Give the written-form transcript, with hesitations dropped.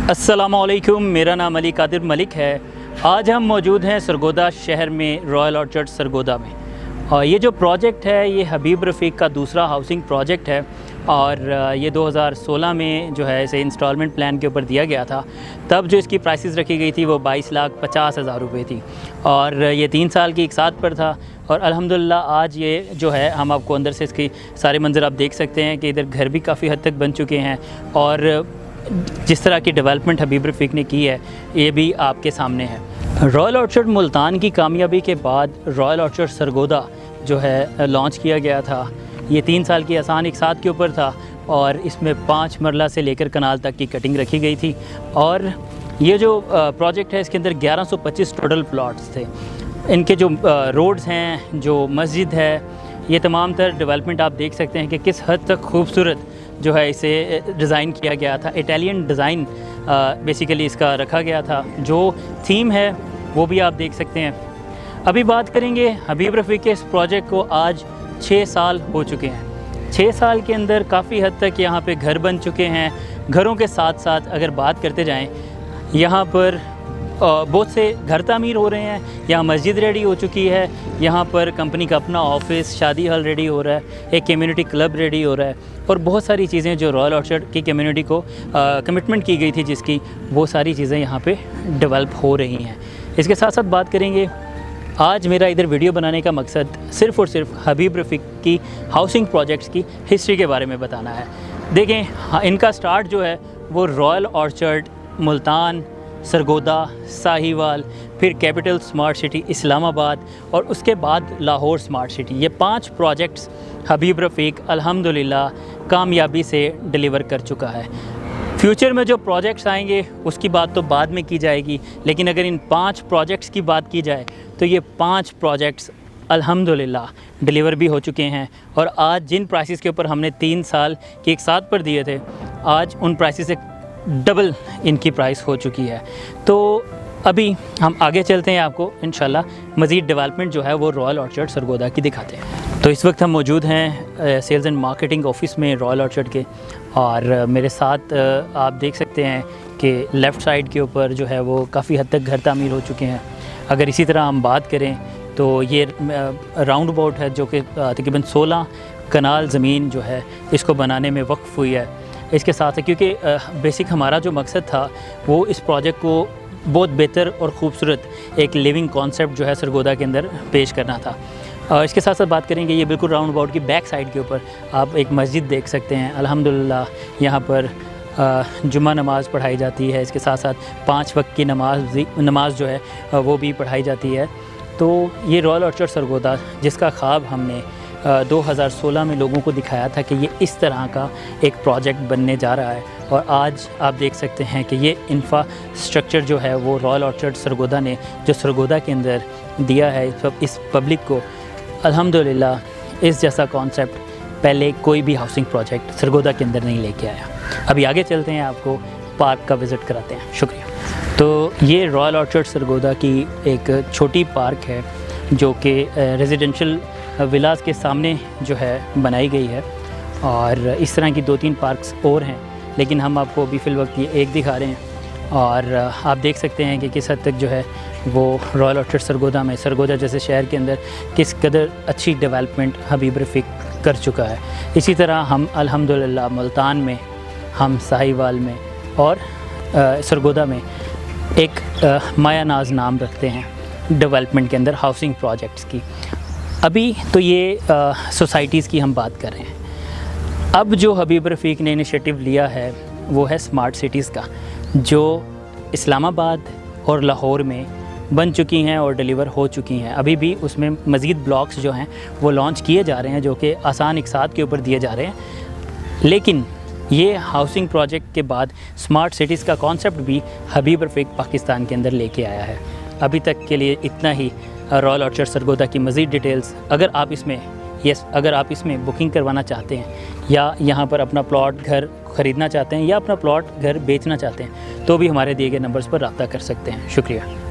अस्सलामुअलैकुम, मेरा नाम अली कादिर मलिक है। आज हम मौजूद हैं सरगोदा शहर में, रॉयल ऑर्चर्ड सरगोदा में। और ये जो प्रोजेक्ट है ये हबीब रफ़ीक का दूसरा हाउसिंग प्रोजेक्ट है और ये 2016 में जो है इसे इंस्टॉलमेंट प्लान के ऊपर दिया गया था। तब जो इसकी प्राइसेस रखी गई थी वो 22,50,000 रुपये थी और ये 3 साल की एक साथ पर था। और अल्हम्दुलिल्लाह आज ये जो है हम आपको अंदर से इसकी सारे मंज़र आप देख सकते हैं कि इधर घर भी काफ़ी हद तक बन चुके हैं और जिस तरह की डेवलपमेंट हबीब रफ़ीक ने की है ये भी आपके सामने है। रॉयल ऑर्चर्ड मुल्तान की कामयाबी के बाद रॉयल ऑर्चर्ड सरगोदा जो है लॉन्च किया गया था। ये 3 साल की आसान एक साथ के ऊपर था और इसमें 5 मरला से लेकर कनाल तक की कटिंग रखी गई थी। और ये जो प्रोजेक्ट है इसके अंदर 1125 टोटल प्लॉट्स थे। इनके जो रोड्स हैं, जो मस्जिद है, ये तमाम तर डेवलपमेंट आप देख सकते हैं कि किस हद तक खूबसूरत जो है इसे डिज़ाइन किया गया था। इटालियन डिज़ाइन बेसिकली इसका रखा गया था। जो थीम है वो भी आप देख सकते हैं। अभी बात करेंगे हबीब रफ़ीक के इस प्रोजेक्ट को आज 6 साल हो चुके हैं। 6 साल के अंदर काफ़ी हद तक यहाँ पे घर बन चुके हैं। घरों के साथ साथ अगर बात करते जाएं, यहाँ पर बहुत से घर तामीर हो रहे हैं। यहाँ मस्जिद रेडी हो चुकी है, यहाँ पर कंपनी का अपना ऑफिस, शादी हॉल रेडी हो रहा है, एक कम्युनिटी क्लब रेडी हो रहा है और बहुत सारी चीज़ें जो रॉयल ऑर्चर्ड की कम्युनिटी को कमिटमेंट की गई थी जिसकी, वो सारी चीज़ें यहाँ पे डेवलप हो रही हैं। इसके साथ साथ बात करेंगे, आज मेरा इधर वीडियो बनाने का मकसद सिर्फ़ और सिर्फ हबीब रफ़ीक की हाउसिंग प्रोजेक्ट्स की हिस्ट्री के बारे में बताना है। देखें, इनका स्टार्ट जो है वो रॉयल ऑर्चर्ड, मुल्तान, सरगोदा, साहिवाल, फिर कैपिटल स्मार्ट सिटी इस्लामाबाद और उसके बाद लाहौर स्मार्ट सिटी, ये 5 प्रोजेक्ट्स हबीब रफ़ीक अल्हम्दुलिल्लाह कामयाबी से डिलीवर कर चुका है। फ्यूचर में जो प्रोजेक्ट्स आएंगे उसकी बात तो बाद में की जाएगी, लेकिन अगर इन 5 प्रोजेक्ट्स की बात की जाए तो ये 5 प्रोजेक्ट्स अल्हम्दुलिल्लाह डिलीवर भी हो चुके हैं। और आज जिन प्राइसेस के ऊपर हमने 3 साल के एक साथ पर दिए थे, आज उन प्राइसेस से डबल इनकी प्राइस हो चुकी है। तो अभी हम आगे चलते हैं, आपको इंशाल्लाह मज़ीद डेवलपमेंट जो है वो रॉयल ऑर्चर्ड सरगोदा की दिखाते हैं। तो इस वक्त हम मौजूद हैं सेल्स एंड मार्केटिंग ऑफिस में रॉयल ऑर्चर्ड के और मेरे साथ आप देख सकते हैं कि लेफ़्ट साइड के ऊपर जो है वो काफ़ी हद तक घर तामीर हो चुके हैं। अगर इसी तरह हम बात करें तो ये राउंड अबाउट है जो कि तकरीबन 16 कनाल ज़मीन जो है इसको बनाने में वक्फ़ हुई है। इसके साथ क्योंकि बेसिक हमारा जो मकसद था वो इस प्रोजेक्ट को बहुत बेहतर और ख़ूबसूरत एक लिविंग कॉन्सेप्ट जो है सरगोदा के अंदर पेश करना था। इसके साथ साथ बात करेंगे, ये बिल्कुल राउंड अबाउट की बैक साइड के ऊपर आप एक मस्जिद देख सकते हैं। अल्हम्दुलिल्लाह यहाँ पर जुम्मा नमाज़ पढ़ाई जाती है। इसके साथ साथ 5 वक्त की नमाज जो है वो भी पढ़ाई जाती है। तो ये रॉयल ऑर्चर्ड सरगोदा जिसका ख्वाब हमने 2016 में लोगों को दिखाया था कि ये इस तरह का एक प्रोजेक्ट बनने जा रहा है और आज आप देख सकते हैं कि ये इंफ्रास्ट्रक्चर जो है वो रॉयल ऑर्चर्ड सरगोदा ने जो सरगोदा के अंदर दिया है इस पब्लिक को, अल्हम्दुलिल्लाह इस जैसा कॉन्सेप्ट पहले कोई भी हाउसिंग प्रोजेक्ट सरगोदा के अंदर नहीं लेके आया। अभी आगे चलते हैं, आपको पार्क का विज़िट कराते हैं। शुक्रिया। तो ये रॉयल ऑर्चर्ड सरगोदा की एक छोटी पार्क है जो कि रेजिडेंशियल विलास के सामने जो है बनाई गई है और इस तरह की 2-3 पार्क्स और हैं, लेकिन हम आपको अभी फ़िल वक्त ये एक दिखा रहे हैं। और आप देख सकते हैं कि किस हद तक जो है वो रॉयल ऑर्चर्ड सरगोदा में, सरगोदा जैसे शहर के अंदर किस कदर अच्छी डेवलपमेंट हबीब रफ़ीक कर चुका है। इसी तरह हम अल्हम्दुलिल्लाह मुल्तान में, हम साहिवाल में और सरगोदा में एक माया नाज नाम रखते हैं डेवलपमेंट के अंदर हाउसिंग प्रोजेक्ट्स की। अभी तो ये सोसाइटीज़ की हम बात कर रहे हैं। अब जो हबीब रफ़ीक ने इनिशिएटिव लिया है वो है स्मार्ट सिटीज़ का, जो इस्लामाबाद और लाहौर में बन चुकी हैं और डिलीवर हो चुकी हैं। अभी भी उसमें मज़ीद ब्लॉक्स जो हैं वो लॉन्च किए जा रहे हैं जो कि आसान एक साथ के ऊपर दिए जा रहे हैं। लेकिन ये हाउसिंग प्रोजेक्ट के बाद स्मार्ट सिटीज़ का कॉन्सेप्ट भी हबीब रफ़ीक पाकिस्तान के अंदर लेके आया है। अभी तक के लिए इतना ही। रॉयल ऑर्चर्ड सरगोदा की मज़ीद डिटेल्स अगर आप इसमें बुकिंग करवाना चाहते हैं या यहाँ पर अपना प्लॉट घर ख़रीदना चाहते हैं या अपना प्लॉट घर बेचना चाहते हैं तो भी हमारे दिए गए नंबर्स पर रब्ता कर सकते हैं। शुक्रिया।